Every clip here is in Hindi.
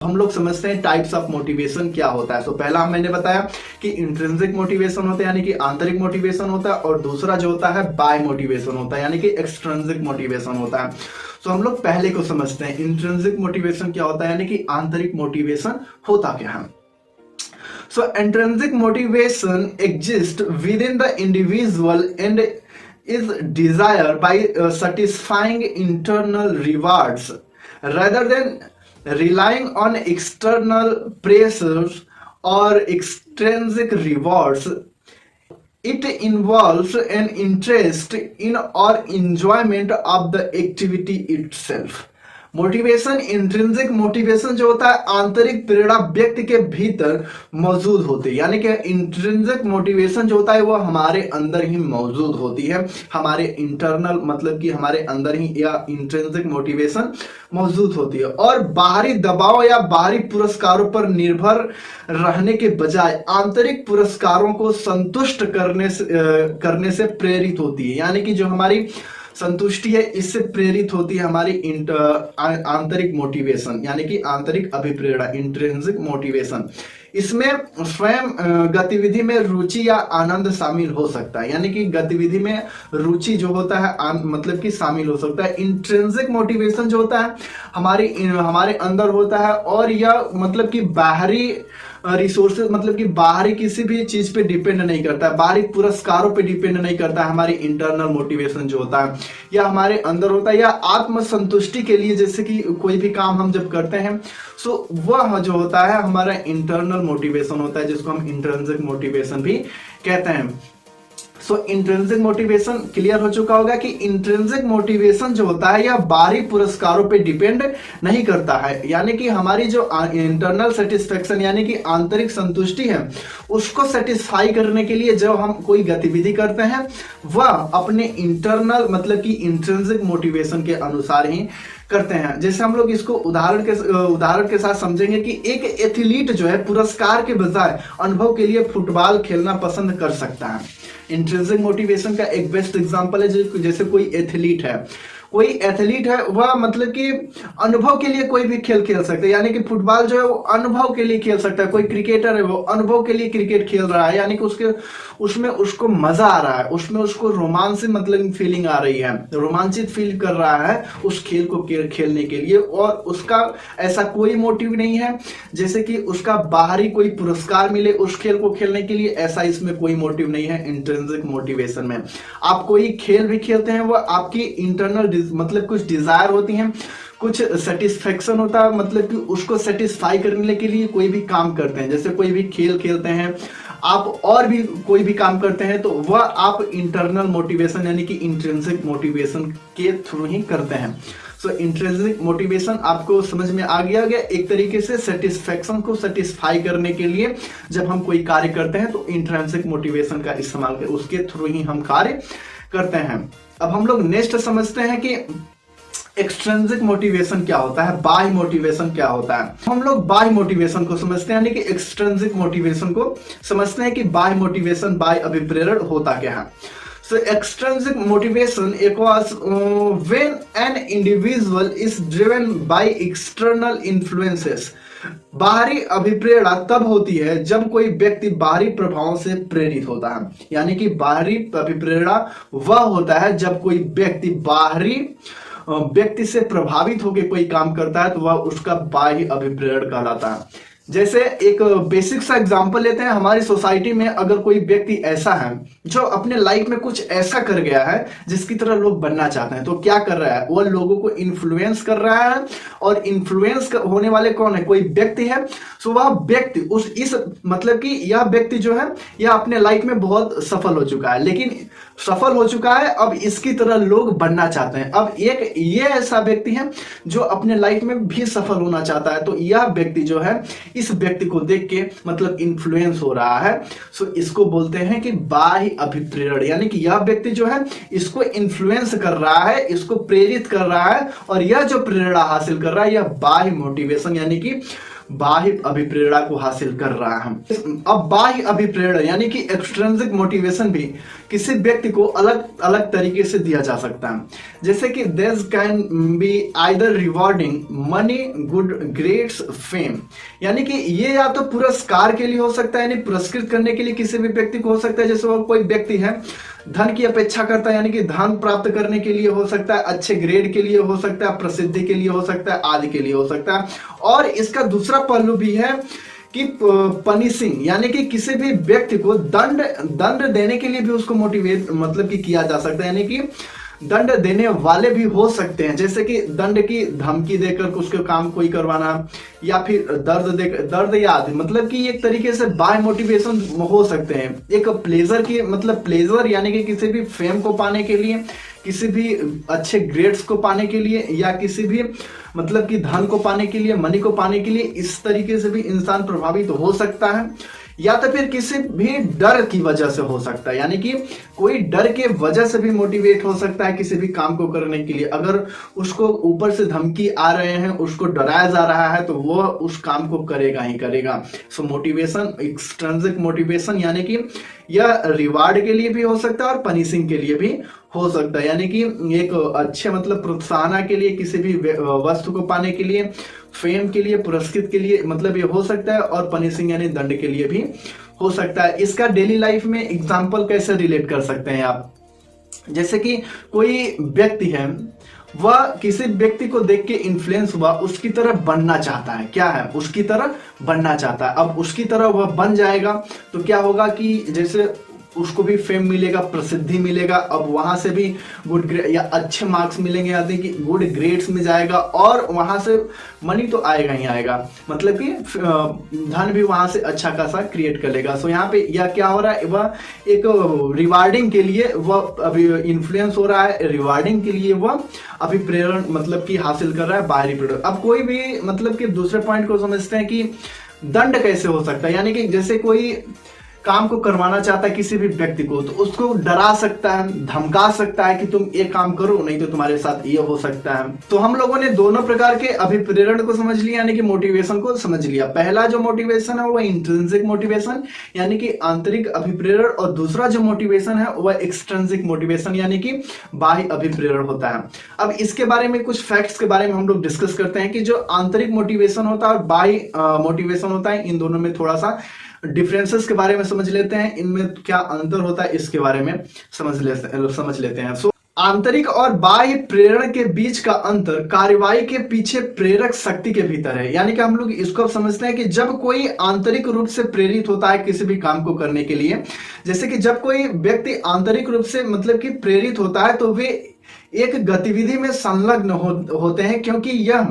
हम लोग समझते हैं टाइप्स ऑफ मोटिवेशन क्या होता है। तो पहला मैंने बताया कि इंट्रिंसिक मोटिवेशन होता है यानी कि आंतरिक मोटिवेशन होता है, और दूसरा जो होता है बाय मोटिवेशन होता है यानी कि एक्सट्रिंसिक मोटिवेशन होता है। तो हम लोग पहले को समझते हैं, इंट्रिंसिक मोटिवेशन क्या होता है यानी कि आंतरिक मोटिवेशन होता क्या है। So intrinsic motivation exists within the individual and is desired by satisfying internal rewards rather than relying on external pressures or extrinsic rewards. It involves an interest in or enjoyment of the activity itself. Motivation, intrinsic motivation जो होता है आंतरिक प्रेरणा व्यक्ति के भीतर मौजूद होती है, यानी कि इंट्रिंसिक मोटिवेशन जो होता है वो हमारे अंदर ही मौजूद होती है, हमारे इंटरनल मतलब कि हमारे अंदर ही या इंट्रिंसिक मोटिवेशन मौजूद होती है, और बाहरी दबाव या बाहरी पुरस्कारों पर निर्भर रहने के बजाय आंतरिक पुरस्कारों को संतुष्ट करने से प्रेरित होती है। यानी कि जो हमारी संतुष्टि है इससे प्रेरित होती है हमारी आंतरिक मोटिवेशन यानी कि आंतरिक अभिप्रेरणा, इंट्रिंसिक मोटिवेशन। इसमें स्वयं गतिविधि में रुचि या आनंद शामिल हो सकता है, यानी कि गतिविधि में रुचि जो होता है मतलब कि शामिल हो सकता है। इंट्रिंसिक मोटिवेशन जो होता है हमारे अंदर होता है, और यह मतलब कि बाहरी रिसोर्सेज मतलब कि बाहरी किसी भी चीज पे डिपेंड नहीं करता है, बाहरी पुरस्कारों पे डिपेंड नहीं करता है। हमारी इंटरनल मोटिवेशन जो होता है या हमारे अंदर होता है, या आत्मसंतुष्टि के लिए, जैसे कि कोई भी काम हम जब करते हैं सो वह जो होता है हमारा इंटरनल मोटिवेशन होता है, जिसको हम इंट्रिंसिक मोटिवेशन भी कहते हैं। सो इंट्रिंसिक मोटिवेशन क्लियर हो चुका होगा कि इंट्रिंसिक मोटिवेशन जो होता है यह बाहरी पुरस्कारों पे डिपेंड नहीं करता है, यानी कि हमारी जो इंटरनल सेटिस्फेक्शन यानी कि आंतरिक संतुष्टि है उसको सेटिस्फाई करने के लिए जब हम कोई गतिविधि करते हैं वह अपने इंटरनल मतलब कि इंट्रिंसिक मोटिवेशन के अनुसार ही करते हैं। जैसे हम लोग इसको उदाहरण के साथ समझेंगे कि एक एथलीट जो है पुरस्कार के बजाय अनुभव के लिए फुटबॉल खेलना पसंद कर सकता है। इंट्रिंसिक मोटिवेशन का एक बेस्ट एग्जांपल है जैसे कोई एथलीट है वह मतलब कि अनुभव के लिए कोई भी खेल खेल सकता है, यानी कि फुटबॉल जो है वो अनुभव के लिए खेल सकता है। कोई क्रिकेटर है वो अनुभव के लिए क्रिकेट खेल रहा है, यानी कि उसमें उसको मजा आ रहा है, उसमें उसको रोमांच मतलब फीलिंग आ रही है, रोमांचित फील कर रहा है उस खेल को खेलने के लिए, और उसका ऐसा कोई मोटिव नहीं है जैसे कि उसका बाहरी कोई पुरस्कार मिले उस खेल को खेलने के लिए, ऐसा इसमें कोई मोटिव नहीं है इंट्रिंसिक मोटिवेशन में। आप कोई खेल भी खेलते हैं वो आपकी इंटरनल मतलब कुछ डिजायर होती हैं, कुछ सेटिस्फेक्शन होता है, मतलब कि उसको सेटिस्फाई करने के लिए कोई भी काम करते हैं, जैसे कोई भी खेल खेलते हैं आप और भी कोई भी काम करते हैं तो वह आप इंटरनल मोटिवेशन यानी कि इंट्रिंसिक मोटिवेशन के थ्रू ही करते हैं। सो इंट्रिंसिक मोटिवेशन आपको समझ में आ गया एक तरीके से सेटिस्फेक्शन को सेटिस्फाई करने के लिए जब हम कोई कार्य करते हैं तो इंट्रिंसिक मोटिवेशन का इस्तेमाल कर उसके थ्रू ही हम कार्य करते हैं। अब हम लोग नेक्स्ट समझते हैं कि एक्सट्रिंसिक मोटिवेशन क्या होता है, बाह्य मोटिवेशन क्या होता है। हम लोग बाह्य मोटिवेशन को समझते हैं, यानी कि एक्सट्रिंसिक मोटिवेशन को समझते हैं कि बाह्य मोटिवेशन, बाह्य अभिप्रेरण होता क्या है। So extrinsic motivation equals when an individual is driven by external influences. बाहरी अभिप्रेरणा तब होती है जब कोई व्यक्ति बाहरी प्रभावों से प्रेरित होता है, यानी कि बाहरी अभिप्रेरणा वह होता है जब कोई व्यक्ति बाहरी व्यक्ति से प्रभावित होकर कोई काम करता है तो वह उसका बाह्य अभिप्रेरण कहलाता है। जैसे एक बेसिक सा एग्जांपल लेते हैं, हमारी सोसाइटी में अगर कोई व्यक्ति ऐसा है जो अपने लाइफ में कुछ ऐसा कर गया है जिसकी तरह लोग बनना चाहते हैं, तो क्या कर रहा है वह लोगों को इन्फ्लुएंस कर रहा है, और इन्फ्लुएंस होने वाले कौन है, कोई व्यक्ति है। सो वह व्यक्ति इस मतलब कि यह व्यक्ति जो है यह अपने लाइफ में बहुत सफल हो चुका है, लेकिन सफल हो चुका है अब इसकी तरह लोग बनना चाहते हैं। अब एक ये ऐसा व्यक्ति है जो अपने लाइफ में भी सफल होना चाहता है, तो यह व्यक्ति जो है इस व्यक्ति को देख के मतलब इन्फ्लुएंस हो रहा है। सो इसको बोलते हैं कि बाह्य अभिप्रेरण, यानी कि यह व्यक्ति जो है इसको इन्फ्लुएंस कर रहा है, इसको प्रेरित कर रहा है, और यह जो प्रेरणा हासिल कर रहा है यह बाह्य मोटिवेशन यानी कि बाह्य अभिप्रेरणा को हासिल कर रहा है। अब बाह्य अभिप्रेरणा यानी कि एक्सट्रिंसिक मोटिवेशन भी किसी व्यक्ति को अलग अलग तरीके से दिया जा सकता है, जैसे कि this can be either rewarding money, good grades, fame, यानी कि ये या तो पुरस्कार के लिए हो सकता है, यानी पुरस्कृत करने के लिए किसी भी व्यक्ति को हो सकता है। जैसे वो कोई व्यक्ति है धन की अपेक्षा करता है, यानी कि धन प्राप्त करने के लिए हो सकता है, अच्छे ग्रेड के लिए हो सकता है, प्रसिद्धि के लिए हो सकता है, आदि के लिए हो सकता है। और इसका दूसरा पहलू भी है कि पनिशिंग, यानी कि किसी भी व्यक्ति को दंड देने के लिए भी उसको मोटिवेट मतलब कि किया जा सकता है, यानी कि दंड देने वाले भी हो सकते हैं, जैसे कि दंड की धमकी देकर उसके काम कोई करवाना, या फिर दर्द याद, मतलब कि एक तरीके से बाय मोटिवेशन हो सकते हैं। एक प्लेजर की मतलब प्लेजर यानी कि किसी भी फेम को पाने के लिए, किसी भी अच्छे ग्रेड्स को पाने के लिए, या किसी भी मतलब कि धन को पाने के लिए, मनी को पाने के लिए, इस तरीके से भी इंसान प्रभावित हो सकता है। या तो फिर किसी भी डर की वजह से हो सकता है, यानी कि कोई डर के वजह से भी मोटिवेट हो सकता है किसी भी काम को करने के लिए। अगर उसको ऊपर से धमकी आ रहे हैं, उसको डराया जा रहा है, तो वो उस काम को करेगा ही करेगा। सो मोटिवेशन, एक्सट्रिंसिक मोटिवेशन यानी कि यह रिवार्ड के लिए भी हो सकता है और पनिशिंग के लिए भी हो सकता है, यानी कि एक अच्छे मतलब प्रोत्साहन के लिए, किसी भी वस्तु को पाने के लिए, फेम के लिए, पुरस्कृत के लिए मतलब ये हो सकता है, और पनिशिंग यानी दंड के लिए भी हो सकता है। इसका डेली लाइफ में एग्जांपल कैसे रिलेट कर सकते हैं आप, जैसे कि कोई व्यक्ति है, वह किसी व्यक्ति को देख के इन्फ्लुएंस हुआ, उसकी तरह बनना चाहता है, क्या है, उसकी तरह बनना चाहता है। अब उसकी तरह वह बन जाएगा तो क्या होगा कि जैसे उसको भी फेम मिलेगा, प्रसिद्धि मिलेगा, अब वहां से भी गुड ग्रेड या अच्छे मार्क्स मिलेंगे, यानी कि गुड ग्रेड्स में जाएगा, और वहां से मनी तो आएगा ही आएगा, मतलब कि धन भी वहां से अच्छा खासा क्रिएट कर लेगा। सो यहाँ पे यह क्या हो रहा है, वह एक रिवार्डिंग के लिए वह अभी इन्फ्लुएंस हो रहा है, रिवार्डिंग के लिए वह अभी प्रेरण मतलब कि हासिल कर रहा है बाहरी प्रेरणा। अब कोई भी मतलब कि दूसरे पॉइंट को समझते हैं कि दंड कैसे हो सकता है, यानी कि जैसे कोई काम को करवाना चाहता है किसी भी व्यक्ति को, तो उसको डरा सकता है, धमका सकता है कि तुम ये काम करो, नहीं तो तुम्हारे साथ ये हो सकता है। तो हम लोगों ने दोनों प्रकार के अभिप्रेरण को समझ लिया, यानी कि मोटिवेशन को समझ लिया। पहला जो मोटिवेशन है वह इंट्रिंसिक मोटिवेशन यानी कि आंतरिक अभिप्रेरण, और दूसरा जो मोटिवेशन है वह एक्सट्रिंसिक मोटिवेशन यानी कि बाह्य अभिप्रेरण होता है। अब इसके बारे में कुछ फैक्ट्स के बारे में हम लोग डिस्कस करते हैं कि जो आंतरिक मोटिवेशन होता है और बाह्य मोटिवेशन होता है, इन दोनों में थोड़ा सा डिफरेंसेस के बारे में समझ लेते हैं, इनमें क्या अंतर होता है इसके बारे में समझ लेते हैं। सो आंतरिक और बाह्य प्रेरण के बीच का अंतर कार्यवाही के पीछे प्रेरक शक्ति के भीतर है, यानी कि हम लोग इसको समझते हैं कि जब कोई आंतरिक रूप से प्रेरित होता है किसी भी काम को करने के लिए, जैसे कि जब कोई व्यक्ति आंतरिक रूप से मतलब कि प्रेरित होता है, तो वे एक गतिविधि में संलग्न होते हैं, क्योंकि यह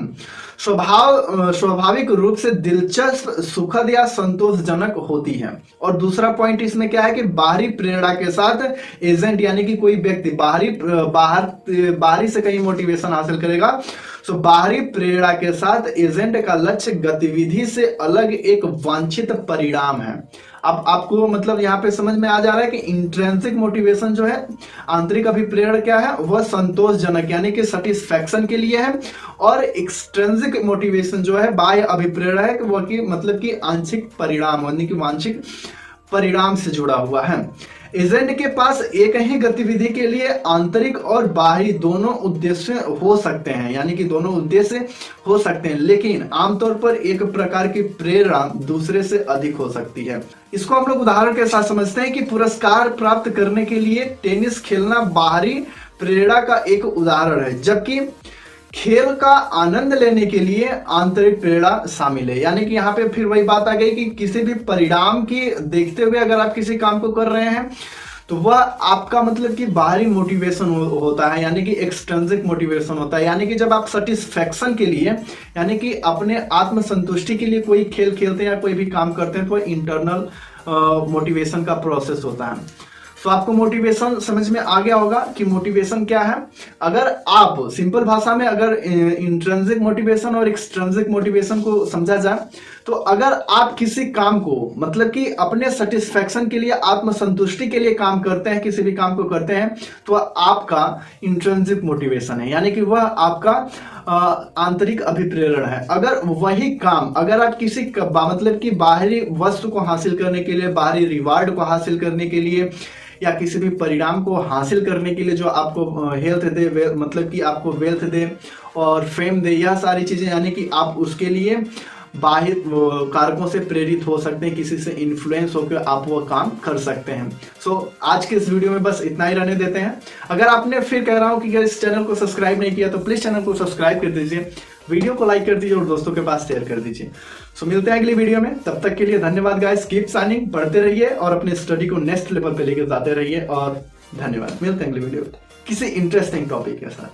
स्वाभाविक रूप से दिलचस्प, सुखद या संतोषजनक होती है। और दूसरा पॉइंट इसमें क्या है कि बाहरी प्रेरणा के साथ एजेंट, यानी कि कोई व्यक्ति बाहरी से कहीं मोटिवेशन हासिल करेगा, तो बाहरी प्रेरणा के साथ एजेंट का लक्ष्य गतिविधि से अलग एक वांछित परिणाम है। अब आपको मतलब यहाँ पे समझ में आ जा रहा है कि इंट्रिंसिक मोटिवेशन जो है, आंतरिक अभिप्रेरण क्या है, वह संतोषजनक यानी कि सेटिस्फैक्शन के लिए है, और एक्सट्रिंसिक मोटिवेशन जो है, बाह्य अभिप्रेरण है, वह की मतलब कि आंशिक परिणाम यानी कि वांछिक परिणाम से जुड़ा हुआ है। एजेंट के पास एक ही गतिविधि के लिए आंतरिक और बाहरी दोनों उद्देश्य हो सकते हैं, यानी कि दोनों उद्देश्य हो सकते हैं, लेकिन आमतौर पर एक प्रकार की प्रेरणा दूसरे से अधिक हो सकती है। इसको हम लोग उदाहरण के साथ समझते हैं कि पुरस्कार प्राप्त करने के लिए टेनिस खेलना बाहरी प्रेरणा का एक उदाहरण है, जबकि खेल का आनंद लेने के लिए आंतरिक प्रेरणा शामिल है। यानी कि यहाँ पे फिर वही बात आ गई कि किसी भी परिणाम की देखते हुए अगर आप किसी काम को कर रहे हैं, तो वह आपका मतलब कि बाहरी मोटिवेशन होता है, यानी कि एक्सट्रिंसिक मोटिवेशन होता है। यानी कि जब आप सेटिस्फैक्शन के लिए, यानी कि अपने आत्म संतुष्टि के लिए कोई खेल खेलते हैं या कोई भी काम करते हैं, तो इंटरनल मोटिवेशन का प्रोसेस होता है। सो आपको मोटिवेशन समझ में आ गया होगा कि मोटिवेशन क्या है। अगर आप सिंपल भाषा में अगर इंट्रिंसिक मोटिवेशन और एक्सट्रिंसिक मोटिवेशन को समझा जाए तो अगर आप किसी काम को मतलब कि अपने सेटिस्फेक्शन के लिए, आत्मसंतुष्टि के लिए काम करते हैं, किसी भी काम को करते हैं तो आपका इंट्रिंसिक मोटिवेशन है, यानी कि वह आपका आंतरिक अभिप्रेरण है। अगर वही काम अगर आप किसी मतलब कि बाहरी वस्तु को हासिल करने के लिए, बाहरी रिवार्ड को हासिल करने के लिए या किसी भी परिणाम को हासिल करने के लिए जो आपको हेल्थ दे, मतलब कि आपको वेल्थ दे और फेम दे, यह सारी चीजें, यानी कि आप उसके लिए बाहर कारकों से प्रेरित हो सकते हैं, किसी से इन्फ्लुएंस होकर आप वो काम कर सकते हैं। सो आज के इस वीडियो में बस इतना ही रहने देते हैं। अगर आपने फिर कह रहा हूं कि अगर इस चैनल को सब्सक्राइब नहीं किया तो प्लीज चैनल को सब्सक्राइब कर दीजिए, वीडियो को लाइक कर दीजिए और दोस्तों के पास शेयर कर दीजिए। सो मिलते हैं अगली वीडियो में, तब तक के लिए धन्यवाद गाइस। कीप शाइनिंग, पढ़ते रहिए और अपने स्टडी को नेक्स्ट लेवल पे लेकर जाते रहिए और धन्यवाद। मिलते हैं अगली वीडियो किसी इंटरेस्टिंग टॉपिक के साथ।